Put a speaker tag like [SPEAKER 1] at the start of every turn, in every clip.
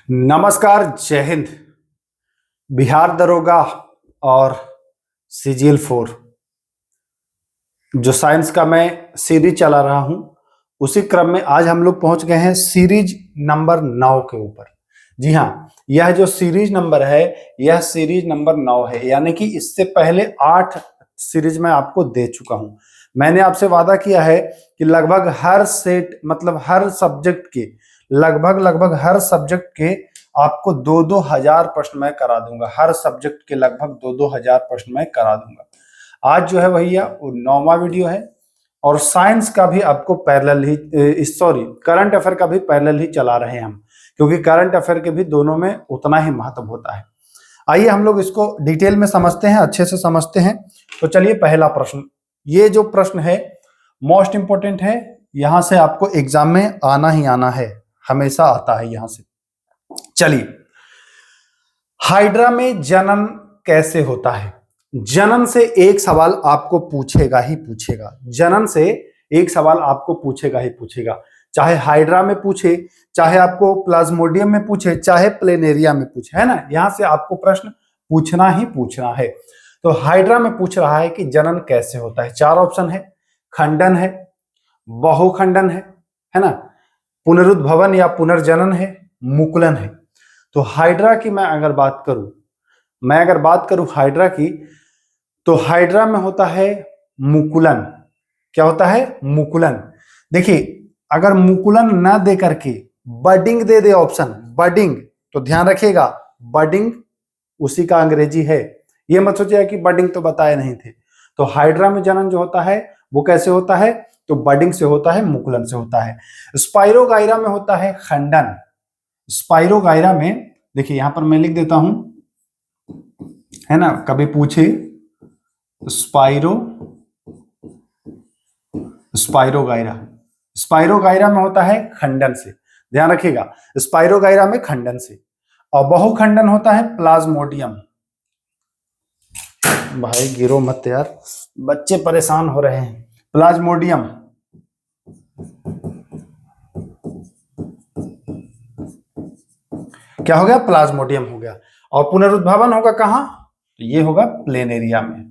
[SPEAKER 1] नमस्कार, जय हिंद। बिहार दरोगा और सीजीएल 4 जो साइंस का मैं सीरीज चला रहा हूं, उसी क्रम में आज हम लोग पहुंच गए हैं सीरीज नंबर 9 के ऊपर। जी हाँ, यह जो सीरीज नंबर है, यह सीरीज नंबर 9 है, यानी कि इससे पहले 8 सीरीज मैं आपको दे चुका हूं। मैंने आपसे वादा किया है कि लगभग हर सेट मतलब हर सब्जेक्ट के लगभग हर सब्जेक्ट के आपको 2-2 हजार प्रश्न मैं करा दूंगा। हर सब्जेक्ट के लगभग 2-2 हजार प्रश्न मैं करा दूंगा। आज जो है भैया वो 9वां वीडियो है और साइंस का भी आपको पैरेलल ही करंट अफेयर का भी पैरेलल ही चला रहे हैं हम, क्योंकि करंट अफेयर के भी दोनों में उतना ही महत्व होता है। आइए हम लोग इसको डिटेल में समझते हैं, अच्छे से समझते हैं। तो चलिए, पहला प्रश्न, ये जो प्रश्न है मोस्ट इंपोर्टेंट है, यहां से आपको एग्जाम में आना ही आना है, हमेशा आता है यहां से। चलिए, हाइड्रा में जनन कैसे होता है? जनन से एक सवाल आपको पूछेगा ही पूछेगा। जनन से एक सवाल आपको पूछेगा ही पूछेगा, चाहे हाइड्रा में पूछे, चाहे आपको प्लाज्मोडियम में पूछे, चाहे प्लेनेरिया में पूछे, है ना। यहां से आपको प्रश्न पूछना ही पूछना है। तो हाइड्रा में पूछ रहा है कि जनन कैसे होता है। 4 ऑप्शन है, खंडन है, बहुखंडन है ना, पुनरुद्भवन या पुनर्जनन है, मुकुलन है। तो हाइड्रा की मैं अगर बात करूं हाइड्रा की, तो हाइड्रा में होता है मुकुलन। क्या होता है? मुकुलन। देखिए, अगर मुकुलन ना दे करके बडिंग दे दे ऑप्शन, बडिंग, तो ध्यान रखिएगा, बडिंग उसी का अंग्रेजी है। ये मत सोचिए कि बडिंग तो बताए नहीं थे। तो हाइड्रा में जनन जो होता है वो कैसे होता है? तो बडिंग से होता है, मुकुलन से होता है। स्पाइरोगाइरा में होता है खंडन। स्पाइरोगाइरा में देखिए, यहां पर मैं लिख देता हूं, है ना, कभी पूछे स्पाइरोगाइरा में होता है खंडन से, ध्यान रखिएगा, स्पाइरोगाइरा में खंडन से। और बहुखंडन होता है प्लाज्मोडियम। भाई गिरो मत यार, बच्चे परेशान हो रहे हैं। प्लाज्मोडियम, क्या हो गया? प्लाज्मोडियम हो गया। और पुनरुद्भवन होगा कहां? तो ये होगा प्लेनेरिया में।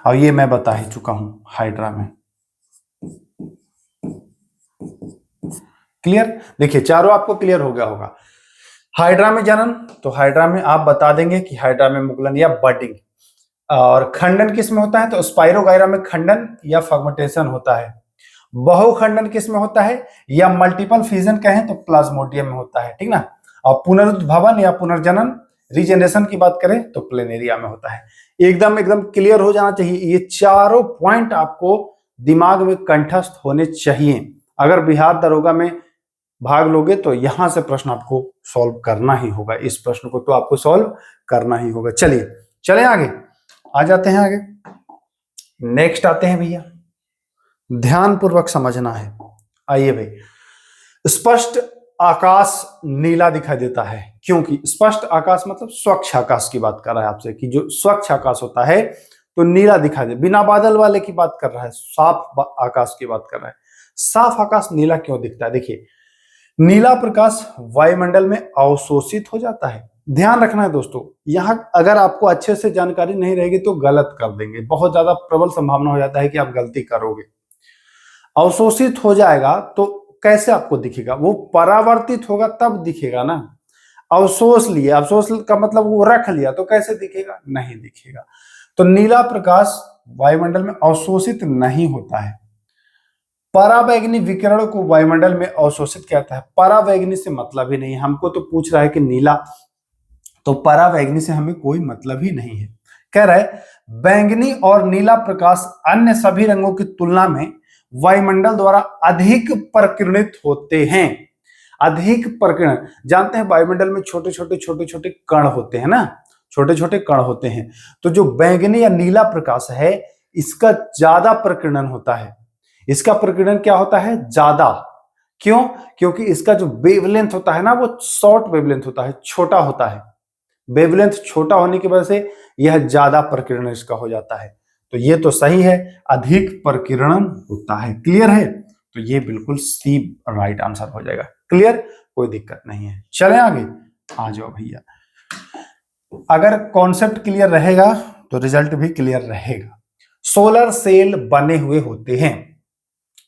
[SPEAKER 1] और ये मैं बता ही चुका हूं हाइड्रा में। क्लियर? देखिए, चारों आपको क्लियर हो गया होगा। हाइड्रा में जनन, तो हाइड्रा में आप बता देंगे कि हाइड्रा में मुकुलन या बडिंग। और खंडन किस में होता है? तो स्पाइरोगाइरा में खंडन या फर्मेंटेशन होता है। बहुखंडन किस में होता है? या मल्टीपल फ्यूजन कहें तो प्लाज्मोडियम में होता है, ठीक ना। और पुनरुद्भवन या पुनर्जनन, रीजनरेशन की बात करें तो प्लेनेरिया में होता है। एकदम क्लियर हो जाना चाहिए। ये चारों पॉइंट आपको दिमाग में कंठस्थ होने चाहिए। अगर बिहार दरोगा में भाग लोगे तो यहां से प्रश्न आपको सॉल्व करना ही होगा। इस प्रश्न को तो आपको सॉल्व करना ही होगा। चलिए चले आगे, आ जाते हैं आगे। नेक्स्ट आते हैं भैया, ध्यान पूर्वक समझना है। आइए भाई, स्पष्ट आकाश नीला दिखाई देता है, क्योंकि स्पष्ट आकाश मतलब स्वच्छ आकाश की बात कर रहा है आपसे, कि जो स्वच्छ आकाश होता है तो नीला दिखाई दे। बिना बादल वाले की बात कर रहा है, साफ आकाश की बात कर रहा है। साफ आकाश नीला क्यों दिखता है? देखिए, नीला प्रकाश वायुमंडल में अवशोषित हो जाता है। ध्यान रखना है दोस्तों, यहां अगर आपको अच्छे से जानकारी नहीं रहेगी तो गलत कर देंगे, बहुत ज्यादा प्रबल संभावना हो जाता है कि आप गलती करोगे। अवशोषित हो जाएगा तो कैसे आपको दिखेगा? वो परावर्तित होगा तब दिखेगा ना। अवशोष लिया, अवशोष का मतलब वो रख लिया, तो कैसे दिखेगा? नहीं दिखेगा। तो नीला प्रकाश वायुमंडल में अवशोषित नहीं होता है। परावैंगनी विकिरण को वायुमंडल में अवशोषित कहता है। परावैंगनी से मतलब ही नहीं, हमको तो पूछ रहा है कि नीला, तो परावैंगनी से हमें कोई मतलब ही नहीं है। कह रहा है बैंगनी और नीला प्रकाश अन्य सभी रंगों की तुलना में वायुमंडल द्वारा अधिक प्रकीर्णित होते हैं। अधिक प्रकीर्णन, जानते हैं वायुमंडल में छोटे छोटे कण होते हैं ना, छोटे छोटे कण होते हैं। तो जो बैंगनी या नीला प्रकाश है, इसका ज्यादा प्रकीर्णन होता है। इसका प्रकीर्णन क्या होता है? ज्यादा। क्यों? क्योंकि इसका जो वेवलेंथ होता है ना, वो शॉर्ट वेवलेंथ होता है, छोटा होता है। वेवलेंथ छोटा होने की वजह से यह ज्यादा प्रकीर्णन इसका हो जाता है। तो ये तो सही है, अधिक प्रकीर्णन होता है। क्लियर है? तो ये बिल्कुल सी राइट आंसर हो जाएगा। क्लियर, कोई दिक्कत नहीं है। चले आगे, आ जाओ भैया। अगर कॉन्सेप्ट क्लियर रहेगा तो रिजल्ट भी क्लियर रहेगा। सोलर सेल बने हुए होते हैं।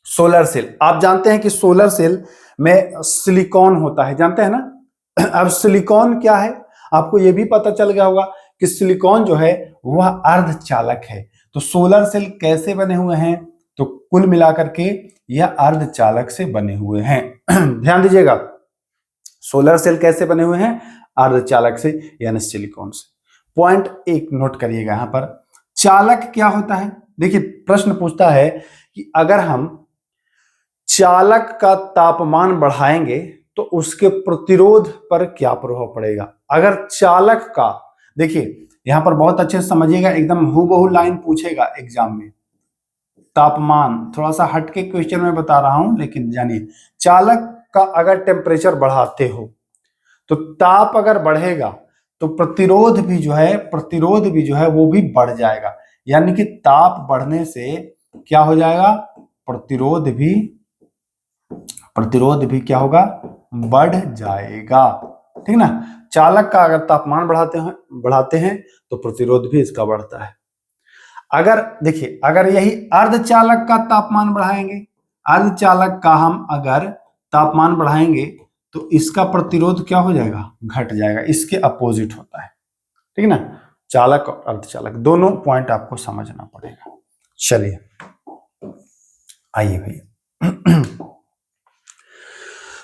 [SPEAKER 1] सोलर सेल, आप जानते हैं कि सोलर सेल में सिलिकॉन होता है, जानते हैं ना। अब सिलिकॉन क्या है, आपको यह भी पता चल गया होगा कि सिलिकॉन जो है वह अर्धचालक है। तो सोलर सेल कैसे बने हुए हैं, तो कुल मिलाकर के यह अर्धचालक से बने हुए हैं। ध्यान दीजिएगा, सोलर सेल कैसे बने हुए हैं, अर्धचालक से यानी सिलिकॉन से। पॉइंट एक नोट करिएगा यहां पर, चालक क्या होता है। देखिए प्रश्न पूछता है कि अगर हम चालक का तापमान बढ़ाएंगे तो उसके प्रतिरोध पर क्या प्रभाव पड़ेगा। अगर चालक का, देखिए यहां पर बहुत अच्छे से समझिएगा, एकदम हूबहू लाइन पूछेगा एग्जाम में। तापमान थोड़ा सा हटके क्वेश्चन में बता रहा हूं, लेकिन जानिए चालक का अगर टेम्परेचर बढ़ाते हो तो ताप अगर बढ़ेगा तो प्रतिरोध भी जो है वो भी बढ़ जाएगा। यानी कि ताप बढ़ने से क्या हो जाएगा, प्रतिरोध भी क्या होगा, बढ़ जाएगा। ठीक ना। चालक का अगर तापमान बढ़ाते हैं तो प्रतिरोध भी इसका बढ़ता है। अगर देखिए, अगर यही अर्धचालक का तापमान बढ़ाएंगे, अर्धचालक का हम अगर तापमान बढ़ाएंगे तो इसका प्रतिरोध क्या हो जाएगा, घट जाएगा। इसके अपोजिट होता है। ठीक ना, चालक और अर्धचालक दोनों पॉइंट आपको समझना पड़ेगा। चलिए आइए भैया।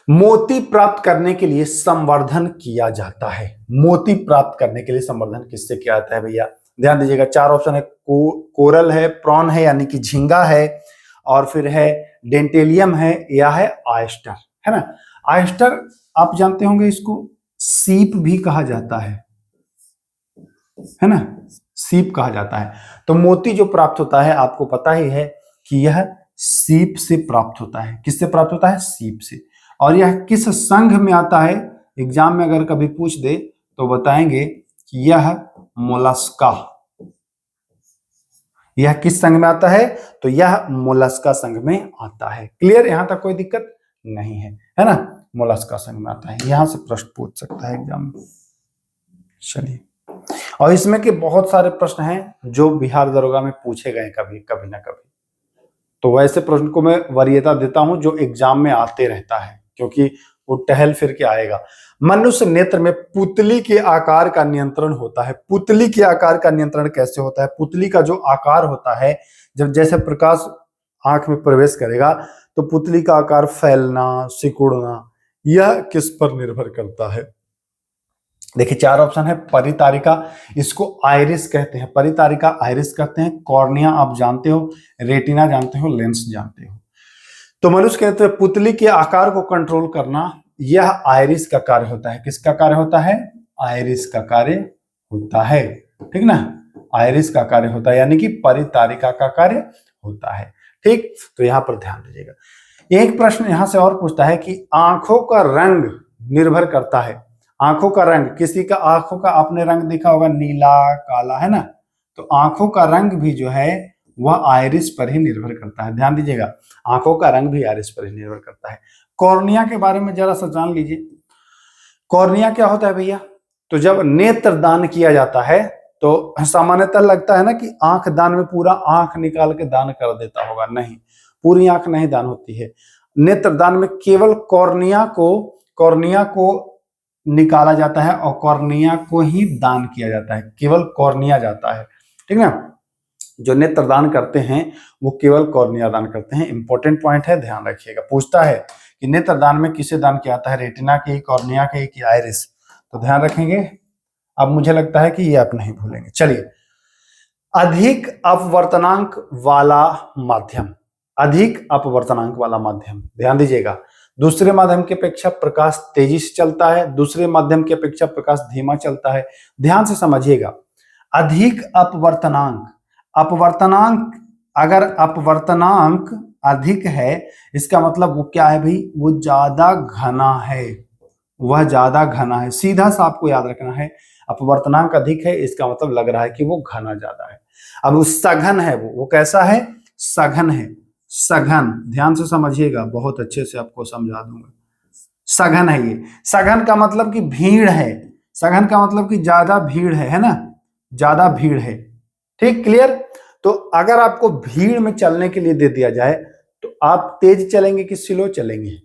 [SPEAKER 1] मोती प्राप्त करने के लिए संवर्धन किया जाता है। मोती प्राप्त करने के लिए संवर्धन किससे किया जाता है भैया, ध्यान दीजिएगा। चार ऑप्शन है, कोरल है, प्रॉन है यानी कि झींगा है, और फिर है डेंटेलियम है, या है ऑयस्टर, है ना। ऑयस्टर आप जानते होंगे, इसको सीप भी कहा जाता है ना, सीप कहा जाता है। तो मोती जो प्राप्त होता है आपको पता ही है कि यह सीप से प्राप्त होता है। किससे प्राप्त होता है, सीप से। और यह किस संघ में आता है, एग्जाम में अगर कभी पूछ दे तो बताएंगे कि यह मोलस्का। यह किस संघ में आता है, तो यह मोलस्का संघ में आता है। क्लियर, यहां तक कोई दिक्कत नहीं है ना। मोलस्का संघ में आता है, यहां से प्रश्न पूछ सकता है एग्जाम में। चलिए, और इसमें के बहुत सारे प्रश्न हैं जो बिहार दरोगा में पूछे गए कभी ना कभी। तो वैसे प्रश्न को मैं वरीयता देता हूं जो एग्जाम में आते रहता है, क्योंकि वो टहल फिर के आएगा। मनुष्य नेत्र में पुतली के आकार का नियंत्रण होता है। पुतली के आकार का नियंत्रण कैसे होता है, पुतली का जो आकार होता है, जब जैसे प्रकाश आंख में प्रवेश करेगा तो पुतली का आकार फैलना, सिकुड़ना, यह किस पर निर्भर करता है। देखिए चार ऑप्शन है, परितारिका, इसको आइरिस कहते हैं, परितारिका आइरिस कहते हैं। कॉर्निया आप जानते हो, रेटिना जानते हो, लेंस जानते हो। तो मनुष्य कहते हैं पुतली के आकार को कंट्रोल करना यह आइरिस का कार्य होता है। किसका कार्य होता है, आइरिस का कार्य होता है। ठीक ना, आइरिस का कार्य होता है, यानी कि परितारिका का कार्य होता है। ठीक, तो यहां पर ध्यान दीजिएगा। एक प्रश्न यहां से और पूछता है कि आंखों का रंग निर्भर करता है। आंखों का रंग, किसी का आंखों का आपने रंग देखा होगा, नीला, काला, है ना। तो आंखों का रंग भी जो है वह आइरिस पर ही निर्भर करता है। ध्यान दीजिएगा, आंखों का रंग भी आइरिस पर ही निर्भर करता है। कॉर्निया के बारे में जरा सा जान लीजिए। कॉर्निया क्या होता है भैया, तो जब नेत्र दान किया जाता है तो सामान्यतः लगता है ना कि आंख दान में पूरा आंख निकाल के दान कर देता होगा, नहीं, पूरी आंख नहीं दान होती है। नेत्र दान में केवल कॉर्निया को निकाला जाता है और कॉर्निया को ही दान किया जाता है, केवल कॉर्निया जाता है। ठीक ना, जो नेत्र दान करते हैं वो केवल कॉर्निया दान करते हैं। इंपॉर्टेंट पॉइंट है, ध्यान रखिएगा। पूछता है कि नेत्र दान में किसे दान किया जाता है, रेटिना के, कॉर्निया के, कि आइरिस, तो ध्यान रखेंगे। अब मुझे लगता है कि ये आप नहीं भूलेंगे। चलिए, अधिक अपवर्तनांक वाला माध्यम, अधिक अपवर्तनांक वाला माध्यम, ध्यान दीजिएगा। दूसरे माध्यम की अपेक्षा प्रकाश तेजी से चलता है, दूसरे माध्यम की अपेक्षा प्रकाश धीमा चलता है। ध्यान से समझिएगा, अधिक अपवर्तनांक, अपवर्तनांक, अगर अपवर्तनांक अधिक है इसका मतलब वो क्या है भाई, वो ज्यादा घना है, वह ज्यादा घना है। सीधा सा आपको याद रखना है, अपवर्तनांक अधिक है इसका मतलब लग रहा है कि वो घना ज्यादा है। अब वो सघन है, वो कैसा है, सघन है, सघन, ध्यान से समझिएगा, बहुत अच्छे से आपको समझा दूंगा। सघन है ये, सघन का मतलब कि भीड़ है, सघन का मतलब कि ज्यादा भीड़ है ना, ज्यादा भीड़ है। ठीक, क्लियर। तो अगर आपको भीड़ में चलने के लिए दे दिया जाए तो आप तेज चलेंगे कि स्लो चलेंगे,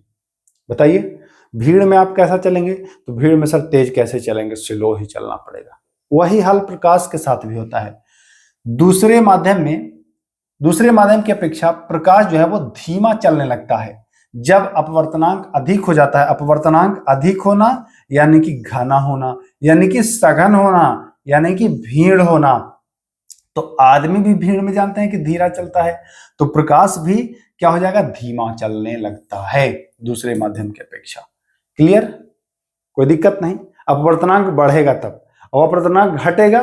[SPEAKER 1] बताइए। भीड़ में आप कैसा चलेंगे, तो भीड़ में सर तेज कैसे चलेंगे, स्लो ही चलना पड़ेगा। वही हाल प्रकाश के साथ भी होता है। दूसरे माध्यम की अपेक्षा प्रकाश जो है वो धीमा चलने लगता है जब अपवर्तनांक अधिक हो जाता है। अपवर्तनांक अधिक होना यानी कि घना होना, यानी कि सघन होना, यानी कि भीड़ होना। तो आदमी भी भीड़ में जानते हैं कि धीरा चलता है, तो प्रकाश भी क्या हो जाएगा, धीमा चलने लगता है दूसरे माध्यम की अपेक्षा। क्लियर, कोई दिक्कत नहीं। अपवर्तनांक बढ़ेगा तब, और अपवर्तनांक घटेगा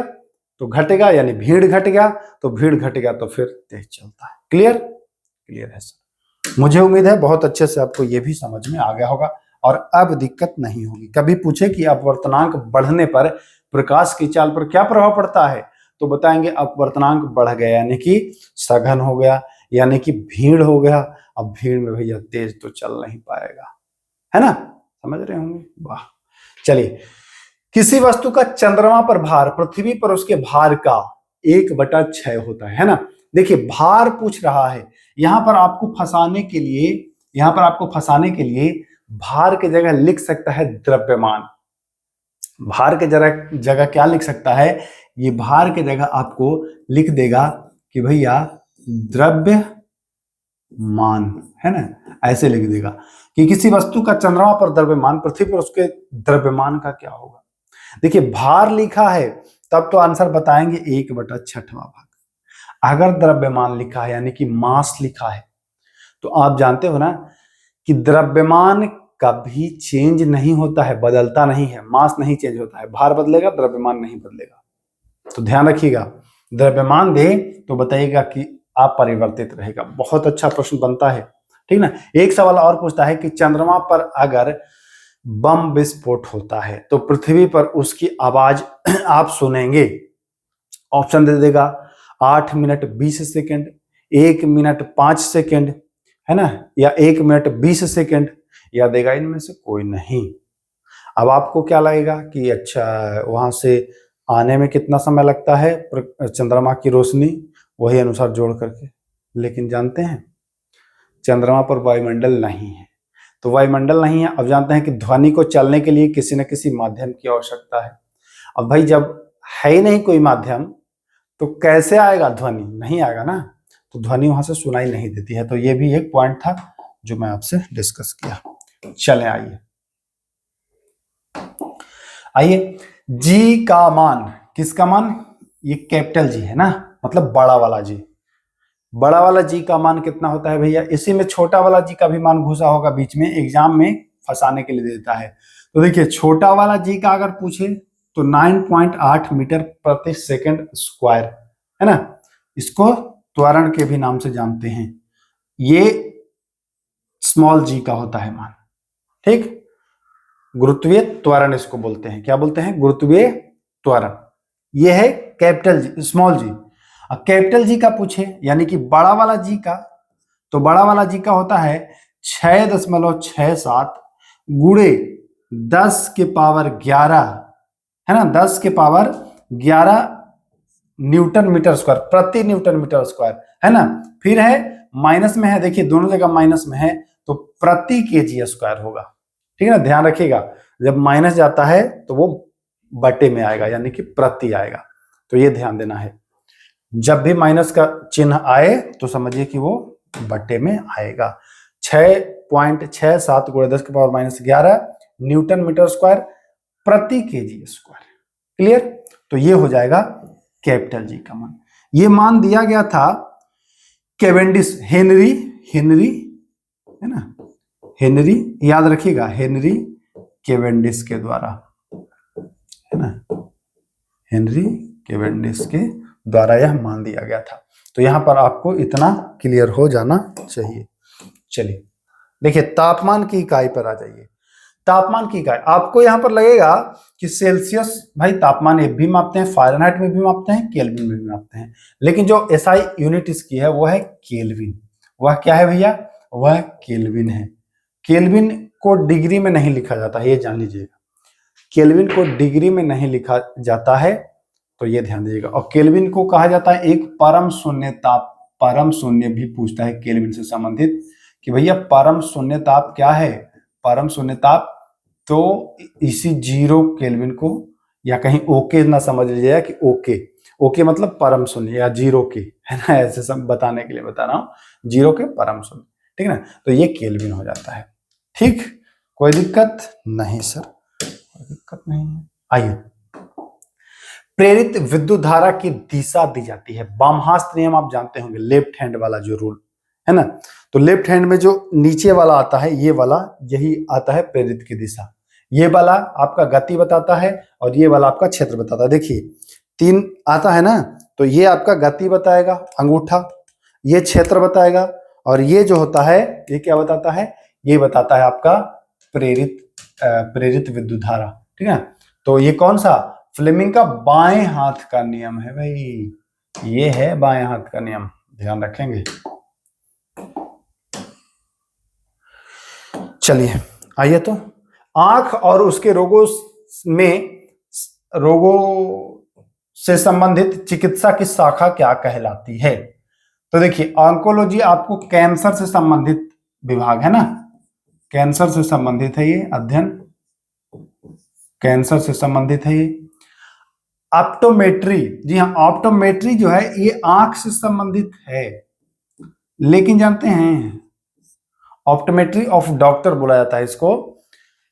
[SPEAKER 1] तो घटेगा, यानी भीड़ घट गया तो भीड़ घटेगा तो फिर तेज चलता है। क्लियर, क्लियर है सर। मुझे उम्मीद है बहुत अच्छे से आपको ये भी समझ में आ गया होगा और अब दिक्कत नहीं होगी। कभी पूछे कि अपवर्तनांक बढ़ने पर प्रकाश की चाल पर क्या प्रभाव पड़ता है, तो बताएंगे अपवर्तनांक बढ़ गया यानी कि सघन हो गया, यानी कि भीड़ हो गया। अब भीड़ में भैया तेज तो चल नहीं पाएगा, है ना, समझ रहे होंगे। वाह, चलिए। किसी वस्तु का चंद्रमा पर भार पृथ्वी पर उसके भार का 1/6 होता है ना। देखिए भार पूछ रहा है, यहां पर आपको फंसाने के लिए भार की जगह लिख सकता है द्रव्यमान। भार के जगह क्या लिख सकता है, ये भार के जगह आपको लिख देगा कि भैया द्रव्यमान, है ना, ऐसे लिख देगा कि किसी वस्तु का चंद्रमा पर द्रव्यमान पृथ्वी पर उसके द्रव्यमान का क्या होगा। देखिए भार लिखा है तब तो आंसर बताएंगे 1/6 भाग। अगर द्रव्यमान लिखा है यानी कि मास लिखा है, तो आप जानते हो ना कि द्रव्यमान कभी चेंज नहीं होता है, बदलता नहीं है। मास नहीं चेंज होता है, भार बदलेगा, द्रव्यमान नहीं बदलेगा। तो ध्यान रखिएगा, द्रव्यमान दे तो बताइएगा कि आप परिवर्तित रहेगा। बहुत अच्छा प्रश्न बनता है, ठीक ना। एक सवाल और पूछता है कि चंद्रमा पर अगर बम विस्फोट होता है तो पृथ्वी पर उसकी आवाज आप सुनेंगे। ऑप्शन दे देगा 8 मिनट 20 सेकंड, 1 मिनट 5 सेकंड, है ना, या 1 मिनट 20 सेकंड, या देगा इनमें से कोई नहीं। अब आपको क्या लगेगा कि अच्छा वहां से आने में कितना समय लगता है चंद्रमा की रोशनी, वही अनुसार जोड़ करके। लेकिन जानते हैं चंद्रमा पर वायुमंडल नहीं है, तो वायुमंडल नहीं है। अब जानते हैं कि ध्वनि को चलने के लिए किसी न किसी माध्यम की आवश्यकता है। अब भाई जब है ही नहीं कोई माध्यम तो कैसे आएगा ध्वनि, नहीं आएगा ना, तो ध्वनि वहां से सुनाई नहीं देती है। तो ये भी एक पॉइंट था जो मैं आपसे डिस्कस किया। चलें आइए, जी का मान, किसका मान, ये कैपिटल जी है ना, मतलब बड़ा वाला जी। बड़ा वाला जी का मान कितना होता है भैया, इसी में छोटा वाला जी का भी मान घुसा होगा बीच में, एग्जाम में फंसाने के लिए देता है। तो देखिए छोटा वाला जी का अगर पूछे तो 9.8 मीटर प्रति सेकंड स्क्वायर, है ना। इसको त्वरण के भी नाम से जानते हैं। ये स्मॉल जी का होता है मान, ठीक। गुरुत्वीय त्वरण इसको बोलते हैं, क्या बोलते हैं, गुरुत्वीय त्वरण। ये है कैपिटल जी, स्मॉल जी। अब कैपिटल जी का पूछे यानी कि बड़ा वाला जी का, तो बड़ा वाला जी का होता है 6.67 गुणे 10 के पावर 11, है ना, 10 के पावर 11 न्यूटन मीटर स्क्वायर, प्रति न्यूटन मीटर स्क्वायर, है ना। फिर है माइनस में है, देखिए दोनों जगह माइनस में है, तो प्रति केजी स्क्वायर होगा, ठीक है ना। ध्यान रखिएगा जब माइनस जाता है तो वो बटे में आएगा यानी कि प्रति आएगा, तो ये ध्यान देना है। जब भी माइनस का चिन्ह आए तो समझिए कि वो बटे में आएगा। 6.67 गुणे 10 के पावर -11 न्यूटन मीटर स्क्वायर प्रति केजी स्क्वायर। क्लियर, तो ये हो जाएगा कैपिटल जी का मान। ये मान दिया गया था केवेंडिश, हेनरी है ना, हेनरी, याद रखिएगा, हेनरी केवेंडिश के द्वारा, है ना, हेनरी केवेंडिश के द्वारा यह मान दिया गया था। तो यहां पर आपको इतना क्लियर हो जाना चाहिए। चलिए देखिए तापमान की इकाई पर आ जाइए। तापमान की इकाई आपको यहां पर लगेगा कि सेल्सियस, भाई तापमान ये भी मापते हैं, फारेनहाइट में भी मापते हैं, केल्विन में भी मापते हैं, लेकिन जो एसआई यूनिट इसकी है वो है केल्विन। वह क्या है भैया? वह केल्विन है। केल्विन को डिग्री में नहीं लिखा जाता है, ये जान लीजिएगा। केल्विन को डिग्री में नहीं लिखा जाता है, तो ये ध्यान दीजिएगा। और केल्विन को कहा जाता है एक परम शून्य ताप। परम शून्य भी पूछता है केल्विन से संबंधित कि भैया परम शून्य ताप क्या है? परम शून्य ताप तो इसी 0 केल्विन को, या कहीं ओके ना समझ लीजिएगा कि ओके, ओके मतलब परम शून्य या 0 के, है ना, ऐसे सब बताने के लिए बता रहा हूं, 0 के परम शून्य, ठीक है ना। तो ये केल्विन हो जाता है। ठीक, कोई दिक्कत नहीं सर, कोई दिक्कत नहीं है। आइए, प्रेरित विद्युत धारा की दिशा दी जाती है। बामहास्त नियम आप जानते होंगे, लेफ्ट हैंड वाला जो रूल है ना, तो लेफ्ट हैंड में जो नीचे वाला आता है, ये वाला, यही आता है प्रेरित की दिशा। ये वाला आपका गति बताता है और ये वाला आपका क्षेत्र बताता है। देखिए 3 आता है ना, तो ये आपका गति बताएगा अंगूठा, ये क्षेत्र बताएगा, और ये जो होता है ये क्या बताता है? ये बताता है आपका प्रेरित विद्युत धारा, ठीक है। तो ये कौन सा? फ्लेमिंग का बाएं हाथ का नियम है भाई, ये है बाएं हाथ का नियम, ध्यान रखेंगे। चलिए आइए, तो आंख और उसके रोगों से संबंधित चिकित्सा की शाखा क्या कहलाती है? तो देखिए ऑन्कोलॉजी आपको कैंसर से संबंधित विभाग है ना, कैंसर से संबंधित है ये अध्ययन, कैंसर से संबंधित है ये। ऑप्टोमेट्री, जी हाँ, ऑप्टोमेट्री जो है ये आंख से संबंधित है, लेकिन जानते हैं ऑप्टोमेट्री ऑफ डॉक्टर बोला जाता है इसको,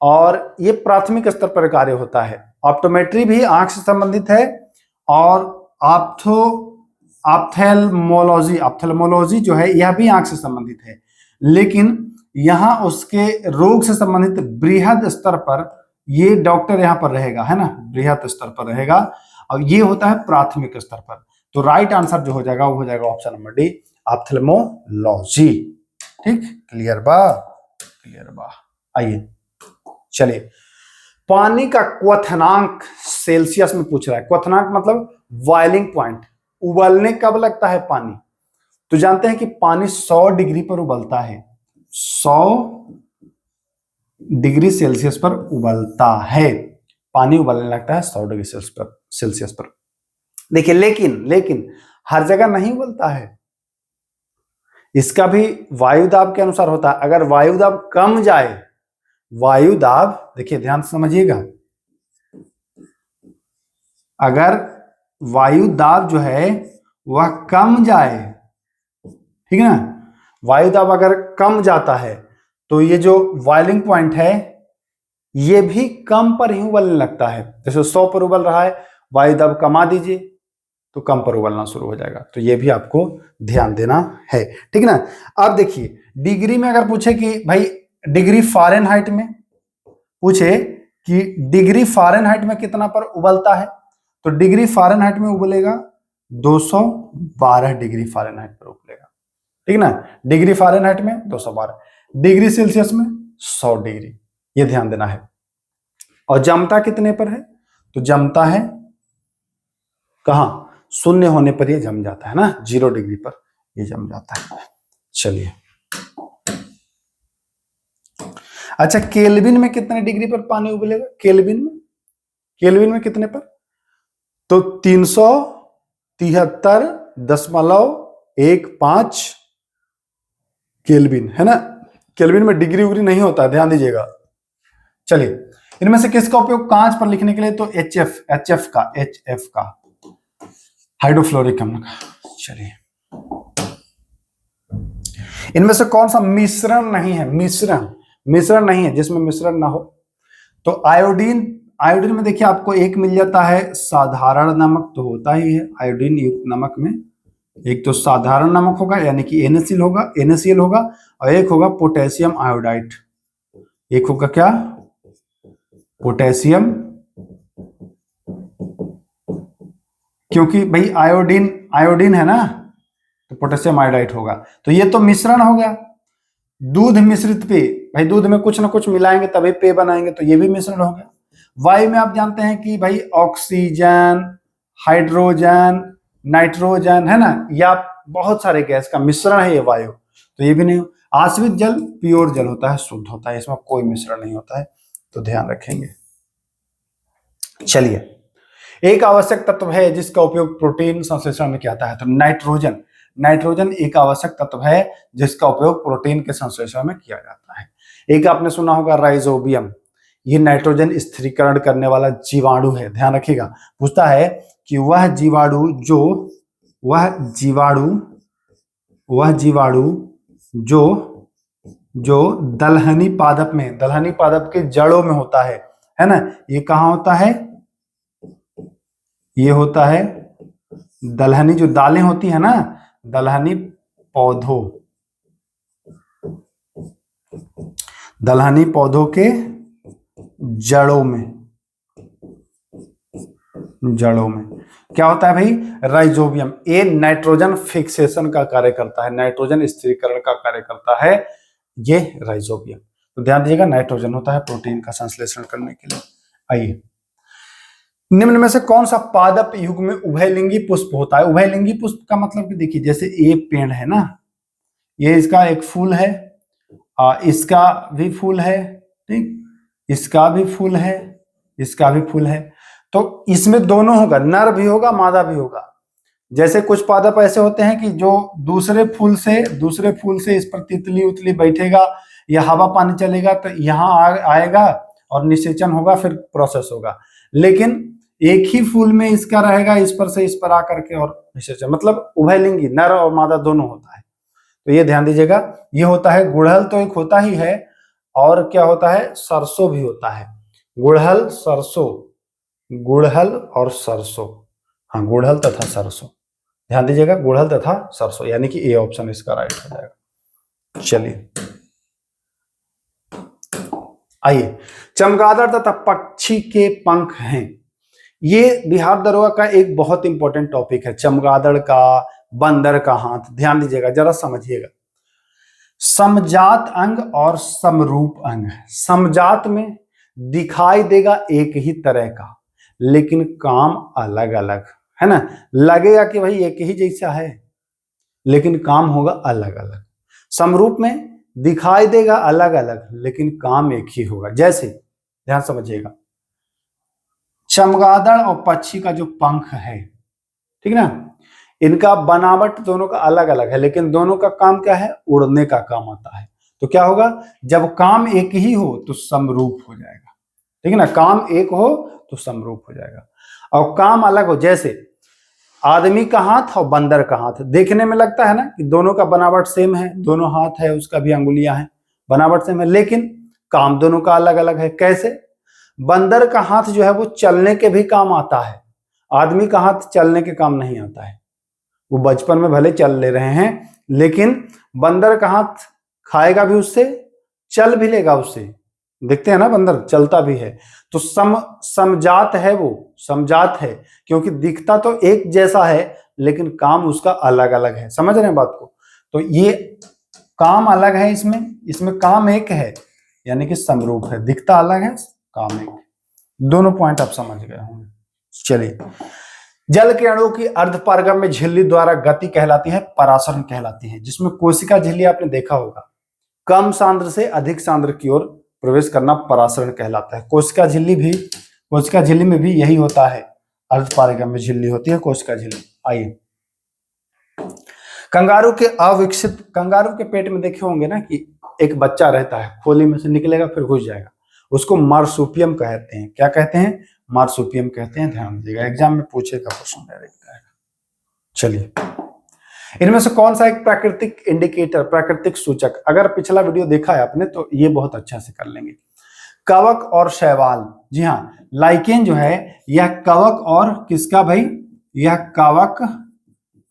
[SPEAKER 1] और ये प्राथमिक स्तर पर कार्य होता है। ऑप्टोमेट्री भी आंख से संबंधित है, और ऑप्थेल्मोलॉजी जो है यह भी आंख से संबंधित है, लेकिन यहां उसके रोग से संबंधित बृहद स्तर पर ये डॉक्टर यहां पर रहेगा, है ना, बृहद स्तर पर रहेगा, और ये होता है प्राथमिक स्तर पर। तो राइट आंसर जो हो जाएगा वो हो जाएगा ऑप्शन नंबर डी, ऑप्थेल्मोलॉजी। ठीक, क्लियर बा? क्लियर बा। आइए चलिए, पानी का क्वथनांक सेल्सियस में पूछ रहा है। क्वथनांक मतलब बॉइलिंग पॉइंट, उबलने कब लगता है पानी? तो जानते हैं कि पानी 100 डिग्री पर उबलता है, 100 डिग्री सेल्सियस पर उबलता है, पानी उबलने लगता है 100 डिग्री सेल्सियस पर। देखिए लेकिन हर जगह नहीं उबलता है, इसका भी वायु दाब के अनुसार होता है। अगर वायु दाब कम जाए, वायु दाब, देखिए ध्यान से समझिएगा, अगर वायु दाब जो है वह कम जाए, ठीक है ना, वायु दाब अगर कम जाता है तो ये जो बॉइलिंग पॉइंट है ये भी कम पर ही उबलने लगता है। जैसे 100 पर उबल रहा है, वायु दाब कमा दीजिए तो कम पर उबलना शुरू हो जाएगा। तो ये भी आपको ध्यान देना है, ठीक है ना। अब देखिए डिग्री में अगर पूछे कि भाई डिग्री फ़ारेनहाइट में पूछे कि डिग्री फ़ारेनहाइट में कितना पर उबलता है, तो डिग्री फ़ारेनहाइट में उबलेगा 212 डिग्री फ़ारेनहाइट पर उबलेगा, ठीक है ना। डिग्री फ़ारेनहाइट में 212, डिग्री सेल्सियस में 100 डिग्री, ये ध्यान देना है। और जमता कितने पर है? तो जमता है कहां? शून्य होने पर ये जम जाता है ना, 0 डिग्री पर ये जम जाता है। चलिए अच्छा, केल्विन में कितने डिग्री पर पानी उबलेगा? केल्विन में कितने पर? तो 373.15 केल्विन, है ना। केल्विन में डिग्री उग्री नहीं होता है, ध्यान दीजिएगा। चलिए इनमें से किसका उपयोग कांच पर लिखने के लिए? तो HF का हाइड्रोफ्लोरिक अम्ल का। चलिए इनमें से कौन सा मिश्रण नहीं है? मिश्रण नहीं है जिसमें मिश्रण ना हो। तो आयोडीन में देखिए आपको एक मिल जाता है साधारण नमक, तो होता ही है आयोडीन युक्त नमक में। एक तो साधारण नमक होगा यानी कि NaCl होगा, और एक होगा पोटेशियम आयोडाइड। एक होगा क्या? पोटेशियम, क्योंकि भाई आयोडीन है ना, तो पोटेशियम आयोडाइड होगा। तो ये तो मिश्रण हो गया। दूध मिश्रित पे भाई दूध में कुछ ना कुछ मिलाएंगे तभी पेय बनाएंगे, तो ये भी मिश्रण हो गया। वायु में आप जानते हैं कि भाई ऑक्सीजन, हाइड्रोजन, नाइट्रोजन, है ना, या बहुत सारे गैस का मिश्रण है ये वायु, तो ये भी नहीं। आश्रित जल प्योर जल होता है, शुद्ध होता है, इसमें कोई मिश्रण नहीं होता है, तो ध्यान रखेंगे। चलिए, एक आवश्यक तत्व है जिसका उपयोग प्रोटीन संश्लेषण में किया जाता है, तो नाइट्रोजन। नाइट्रोजन एक आवश्यक तत्व है जिसका उपयोग प्रोटीन के संश्लेषण में किया जाता है। एक आपने सुना होगा राइजोबियम, ये नाइट्रोजन स्थिरीकरण करने वाला जीवाणु है, ध्यान रखिएगा। पूछता है कि वह जीवाणु जो दलहनी पादप में, दलहनी पादप के जड़ों में होता है ना, ये कहाँ होता है, ये होता है दलहनी, जो दालें होती है ना, दलहनी पौधों के जड़ों में क्या होता है भाई, राइजोबियम। ये नाइट्रोजन फिक्सेशन का कार्य करता है, नाइट्रोजन स्थिरीकरण का कार्य करता है ये राइजोबियम। तो ध्यान दीजिएगा, नाइट्रोजन होता है प्रोटीन का संश्लेषण करने के लिए। आइए, निम्न में से कौन सा पादप युग में उभयलिंगी पुष्प होता है? उभयलिंगी पुष्प का मतलब कि देखिए, जैसे ये पेड़ है ना, ये इसका एक फूल है, इसका भी फूल है, ठीक, इसका भी फूल है, इसका भी फूल है, तो इसमें दोनों होगा, नर भी होगा मादा भी होगा। जैसे कुछ पादप ऐसे होते हैं कि जो दूसरे फूल से इस पर तितली उतली बैठेगा या हवा पानी चलेगा तो यहाँ आएगा और निषेचन होगा, फिर प्रोसेस होगा। लेकिन एक ही फूल में इसका रहेगा, इस पर से इस पर आकर के और निषेचन, मतलब उभयलिंगी, नर और मादा दोनों होता है। तो ये ध्यान दीजिएगा, ये होता है गुड़हल, तो एक होता ही है, और क्या होता है, सरसों भी होता है। गुड़हल और सरसों, हाँ, गुड़हल तथा सरसों, ध्यान दीजिएगा, गुड़हल तथा सरसों, यानी कि ए ऑप्शन इसका राइट हो जाएगा। चलिए आइए, चमगादड़ तथा पक्षी के पंख हैं, ये बिहार दरोगा का एक बहुत इंपॉर्टेंट टॉपिक है। चमगादड़ का, बंदर का हाथ, ध्यान दीजिएगा, जरा समझिएगा। समजात अंग और समरूप अंग। समजात में दिखाई देगा एक ही तरह का, लेकिन काम अलग अलग, है ना, लगेगा कि भाई एक ही जैसा है, लेकिन काम होगा अलग अलग। समरूप में दिखाई देगा अलग अलग, लेकिन काम एक ही होगा। जैसे, ध्यान समझिएगा, चमगादड़ और पक्षी का जो पंख है, ठीक ना, इनका बनावट दोनों का अलग अलग है, लेकिन दोनों का काम क्या है, उड़ने का काम आता है। तो क्या होगा, जब काम एक ही हो तो समरूप हो जाएगा, ठीक है ना, काम एक हो तो समरूप हो जाएगा, और काम अलग हो, जैसे आदमी का हाथ और बंदर का हाथ, देखने में लगता है ना कि दोनों का बनावट सेम है, दोनों हाथ है, उसका भी अंगुलियां हैं, बनावट सेम है, लेकिन काम दोनों का अलग अलग है। कैसे, बंदर का हाथ जो है वो चलने के भी काम आता है, आदमी का हाथ चलने के काम नहीं आता है। वो बचपन में भले चल ले रहे हैं, लेकिन बंदर का हाथ खाएगा भी उससे, चल भी लेगा उससे, देखते हैं ना बंदर चलता भी है। तो समजात है, वो समजात है क्योंकि दिखता तो एक जैसा है, लेकिन काम उसका अलग अलग है। समझ रहे हैं बात को? तो ये काम अलग है, इसमें काम एक है, यानी कि समरूप है, दिखता अलग है, काम एक है। दोनों पॉइंट आप समझ गए होंगे। चलिए, जल के अणुओं की अर्धपारगम्य झिल्ली द्वारा गति कहलाती है परासरण कहलाती है, जिसमें कोशिका झिल्ली आपने देखा होगा, कम सांद्र से अधिक सांद्र की ओर प्रवेश करना परासरण कहलाता है। कोशिका झिल्ली में भी यही होता है, अर्धपारगम्य झिल्ली होती है कोशिका झिल्ली। आइए, कंगारू के पेट में देखे होंगे ना कि एक बच्चा रहता है, खोली में से निकलेगा फिर घुस जाएगा, उसको मार्सुपियम कहते हैं। क्या कहते हैं? मार्सुपियम कहते हैं। ध्यान दीजिएगा, एग्जाम में पूछेगा क्वेश्चन डायरेक्ट आएगा। चलिए, इनमें से कौन सा एक प्राकृतिक इंडिकेटर, प्राकृतिक सूचक, अगर पिछला वीडियो देखा है आपने तो ये बहुत अच्छा से कर लेंगे। कवक और शैवाल, जी हाँ, लाइकेन जो है यह कवक और किसका भाई, यह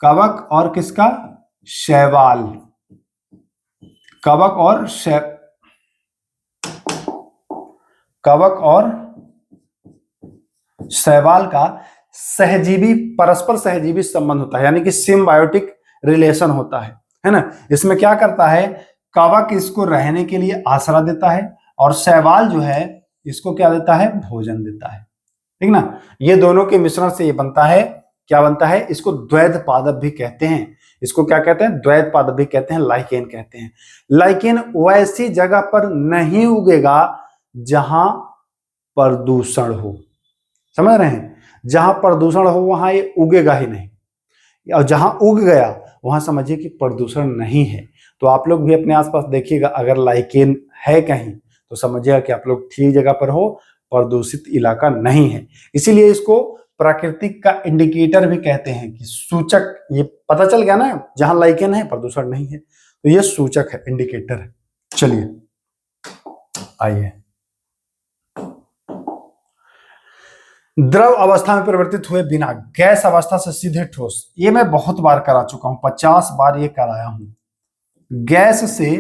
[SPEAKER 1] कवक और किसका, शैवाल, कवक और शैवाल का सहजीवी, परस्पर सहजीवी संबंध होता है, यानी कि सिम्बायोटिक रिलेशन होता है ना। इसमें क्या करता है, कवक इसको रहने के लिए आसरा देता है और शैवाल जो है इसको क्या देता है, भोजन देता है, ठीक ना। ये दोनों के मिश्रण से ये बनता है, क्या बनता है, इसको द्वैध पादप भी कहते हैं। इसको क्या कहते हैं, द्वैध पादप भी कहते हैं, लाइकेन कहते हैं। लाइकेन वैसी जगह पर नहीं उगेगा जहां प्रदूषण हो, समझ रहे हैं, जहां प्रदूषण हो वहां ये उगेगा ही नहीं, और जहां उग गया वहां समझिए कि प्रदूषण नहीं है। तो आप लोग भी अपने आसपास देखिएगा, अगर लाइकेन है कहीं तो समझिएगा कि आप लोग ठीक जगह पर हो, प्रदूषित इलाका नहीं है। इसीलिए इसको प्राकृतिक का इंडिकेटर भी कहते हैं कि सूचक, ये पता चल गया ना, जहां लाइकेन है प्रदूषण नहीं है, तो ये सूचक है, इंडिकेटर है। चलिए आइए, द्रव अवस्था में परिवर्तित हुए बिना गैस अवस्था से सीधे ठोस, ये मैं बहुत बार करा चुका हूं, 50 बार ये कराया हूं। गैस से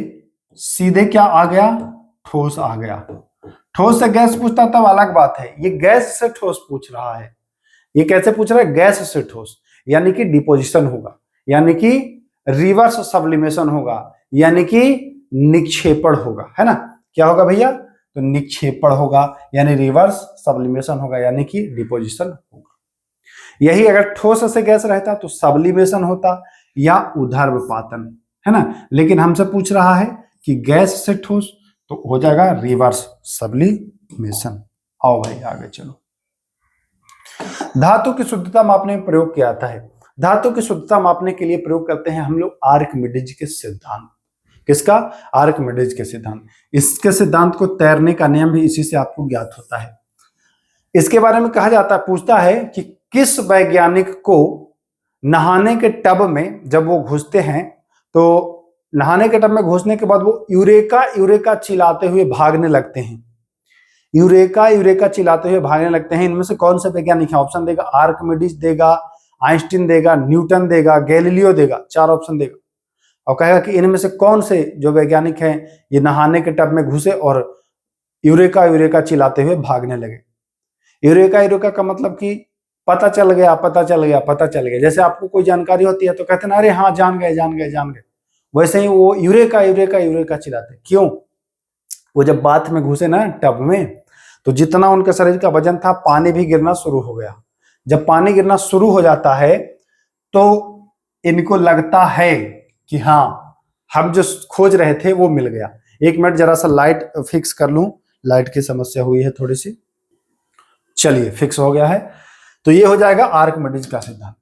[SPEAKER 1] सीधे क्या आ गया, ठोस आ गया। ठोस से गैस पूछता तब अलग बात है, ये गैस से ठोस पूछ रहा है। ये कैसे पूछ रहा है, गैस से ठोस, यानी कि डिपोजिशन होगा, यानी कि रिवर्स सब्लिमेशन होगा, यानी कि निक्षेपण होगा, है ना। क्या होगा भैया, तो निक्षेपण होगा, यानी रिवर्स सब्लिमेशन होगा, यानी कि डिपोजिशन होगा। यही अगर ठोस से गैस रहता तो सब्लिमेशन होता या ऊर्ध्वपातन, है ना। लेकिन हमसे पूछ रहा है कि गैस से ठोस, तो हो जाएगा रिवर्स सब्लिमेशन। आओ भाई आगे चलो। धातु की शुद्धता मापने में प्रयोग किया जाता है। धातु की शुद्धता मापने के लिए प्रयोग करते हैं हम लोग आर्किमिडीज के सिद्धांत। किसका, आर्किमिडीज के सिद्धांत। इसके सिद्धांत को तैरने का नियम भी इसी से आपको ज्ञात होता है। इसके बारे में कहा जाता है, पूछता है कि किस वैज्ञानिक को नहाने के टब में जब वो घुसते हैं, तो नहाने के टब में घुसने के बाद वो यूरेका यूरेका चिल्लाते हुए भागने लगते हैं, यूरेका यूरेका चिल्लाते हुए भागने लगते हैं। इनमें से कौन से वैज्ञानिक है, ऑप्शन देगा, आर्किमिडीज देगा, आइंस्टीन देगा, न्यूटन देगा, गैलीलियो देगा, 4 ऑप्शन देगा, और कहेगा कि इनमें से कौन से जो वैज्ञानिक हैं ये नहाने के टब में घुसे और यूरेका यूरेका चिल्लाते हुए भागने लगे। यूरेका यूरेका का मतलब कि पता चल गया, पता चल गया, पता चल गया। जैसे आपको कोई जानकारी होती है तो कहते हैं ना, अरे हाँ जान गए जान गए जान गए, वैसे ही वो यूरेका यूरेका यूरेका चिल्लाते। क्यों, वो जब बाथ में घुसे ना टब में, तो जितना उनके शरीर का वजन था, पानी भी गिरना शुरू हो गया। जब पानी गिरना शुरू हो जाता है तो इनको लगता है कि हाँ हम जो खोज रहे थे वो मिल गया। 1 मिनट जरा सा लाइट फिक्स कर लूं, लाइट की समस्या हुई है थोड़ी सी। चलिए फिक्स हो गया है। तो ये हो जाएगा आर्किमिडीज का सिद्धांत।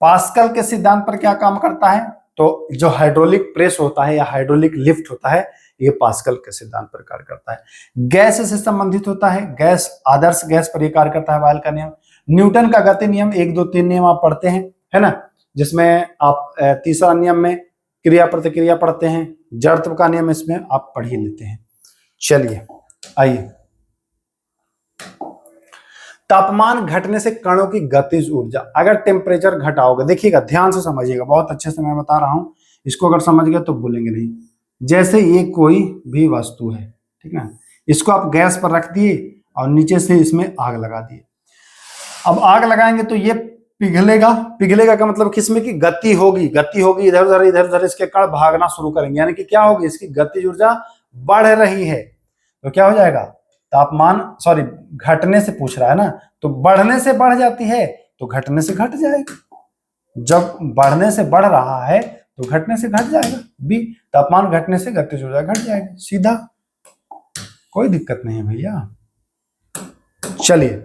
[SPEAKER 1] पास्कल के सिद्धांत पर क्या काम करता है, तो जो हाइड्रोलिक प्रेस होता है या हाइड्रोलिक लिफ्ट होता है, ये पास्कल के सिद्धांत पर कार्य करता है। गैस से संबंधित होता है, गैस आदर्श गैस पर कार्य करता है, वायल का नियम। न्यूटन का गति नियम 1 2 3 नियम आप पढ़ते हैं, है ना, जिसमें आप तीसरा नियम में क्रिया प्रतिक्रिया पढ़ते हैं, जड़त्व का नियम इसमें आप पढ़ ही लेते हैं। चलिए आइए, तापमान घटने से कणों की गतिज ऊर्जा। अगर टेम्परेचर घटाओगे, देखिएगा ध्यान से समझिएगा, बहुत अच्छे से मैं बता रहा हूं, इसको अगर समझ गए तो भूलेंगे नहीं। जैसे ये कोई भी वस्तु है, ठीक है, इसको आप गैस पर रख दिए और नीचे से इसमें आग लगा दिए। अब आग लगाएंगे तो ये पिघलेगा, पिघलेगा का मतलब किसमें की गति होगी, गति होगी, इधर उधर इसके कण भागना शुरू करेंगे, यानी कि क्या होगी, इसकी गतिज ऊर्जा बढ़ रही है। तो क्या हो जाएगा, तापमान सॉरी घटने से पूछ रहा है ना, तो बढ़ने से बढ़ जाती है तो घटने से घट जाएगा। जब बढ़ने से बढ़ रहा है तो घटने से घट जाएगा। बी, तापमान घटने से गतिज ऊर्जा घट जाएगी, सीधा, कोई दिक्कत नहीं है भैया। चलिए,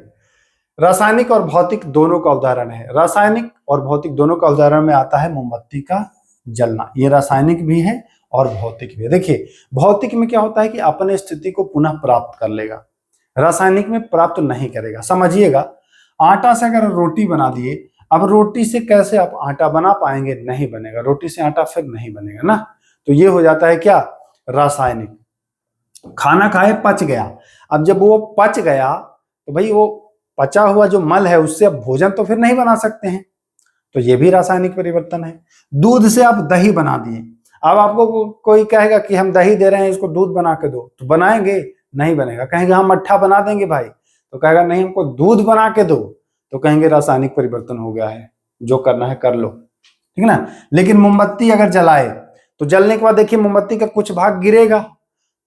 [SPEAKER 1] रासायनिक और भौतिक दोनों का उदाहरण है। रासायनिक और भौतिक दोनों का उदाहरण में आता है मोमबत्ती का जलना। ये रासायनिक भी है और भौतिक भी है। देखिए भौतिक में क्या होता है कि अपने स्थिति को पुनः प्राप्त कर लेगा, रासायनिक में प्राप्त नहीं करेगा। समझिएगा, आटा से अगर रोटी बना दिए, अब रोटी से कैसे आप आटा बना पाएंगे, नहीं बनेगा, रोटी से आटा फिर नहीं बनेगा ना। तो ये हो जाता है क्या, रासायनिक। खाना खाए पच गया, अब जब वो पच गया तो भाई वो पचा हुआ जो मल है उससे अब भोजन तो फिर नहीं बना सकते हैं, तो ये भी रासायनिक परिवर्तन है। दूध से आप दही बना दिए, अब आपको कोई कहेगा कि हम दही दे रहे हैं इसको दूध बना के दो, तो बनाएंगे, नहीं बनेगा। कहेंगे हम मट्ठा बना देंगे भाई, तो कहेगा नहीं हमको दूध बना के दो, तो कहेंगे रासायनिक परिवर्तन हो गया है, जो करना है कर लो, ठीक है ना। लेकिन मोमबत्ती अगर जलाए तो जलने के बाद देखिए मोमबत्ती का कुछ भाग गिरेगा,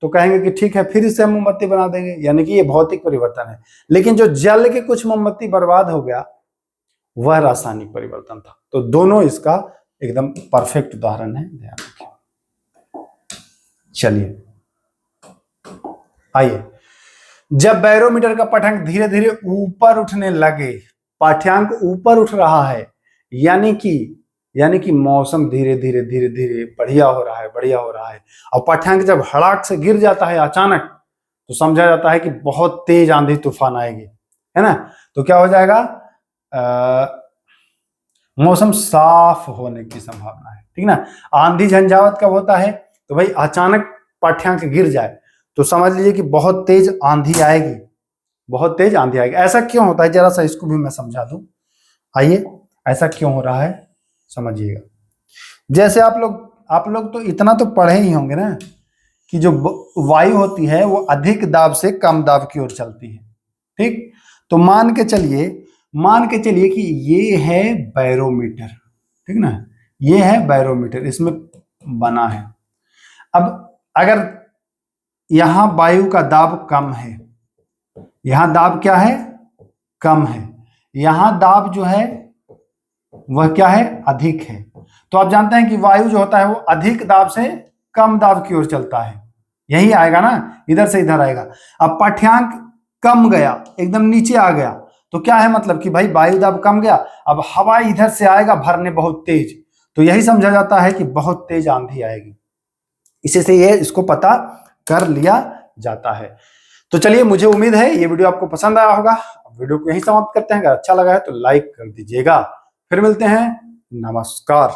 [SPEAKER 1] तो कहेंगे कि ठीक है फिर इसे हम मोमबत्ती बना देंगे, यानी कि ये भौतिक परिवर्तन है। लेकिन जो जल के कुछ मोमबत्ती बर्बाद हो गया वह रासायनिक परिवर्तन था। तो दोनों इसका एकदम परफेक्ट उदाहरण है, ध्यान रखिए। चलिए आइए, जब बैरोमीटर का पाठ्यांक धीरे धीरे ऊपर उठने लगे, पाठ्यांक ऊपर उठ रहा है, यानी कि मौसम धीरे धीरे बढ़िया हो रहा है, बढ़िया हो रहा है, और पाठ्यांक जब हड़ाक से गिर जाता है अचानक, तो समझा जाता है कि बहुत तेज आंधी तूफान आएगी, है ना। तो क्या हो जाएगा, मौसम साफ होने की संभावना है, ठीक ना। आंधी झंझावत कब होता है, तो भाई अचानक पाठ्यांक गिर जाए तो समझ लीजिए कि बहुत तेज आंधी आएगी, बहुत तेज आंधी आएगी। ऐसा क्यों होता है, जरा सा इसको भी मैं समझा दूं। आइए, ऐसा क्यों हो रहा है समझिएगा। जैसे आप लोग तो इतना तो पढ़े ही होंगे ना कि जो वायु होती है वो अधिक दाब से कम दाब की ओर चलती है, ठीक। तो मान के चलिए कि ये है बैरोमीटर, ठीक ना, ये है बैरोमीटर, इसमें बना है। अब अगर यहां वायु का दाब कम है, यहां दाब क्या है, कम है, यहां दाब जो है वह क्या है, अधिक है। तो आप जानते हैं कि वायु जो होता है वो अधिक दाब से कम दाब की ओर चलता है, यही आएगा ना, इधर से इधर आएगा। अब पाठ्यांक कम गया, एकदम नीचे आ गया, तो क्या है, मतलब कि भाई वायु दाब कम गया, अब हवा इधर से आएगा भरने बहुत तेज, तो यही समझा जाता है कि बहुत तेज आंधी आएगी। इसी से ये इसको पता कर लिया जाता है। तो चलिए, मुझे उम्मीद है ये वीडियो आपको पसंद आया होगा। वीडियो को यहीं समाप्त करते हैं। अगर अच्छा लगा है तो लाइक कर दीजिएगा। फिर मिलते हैं, नमस्कार।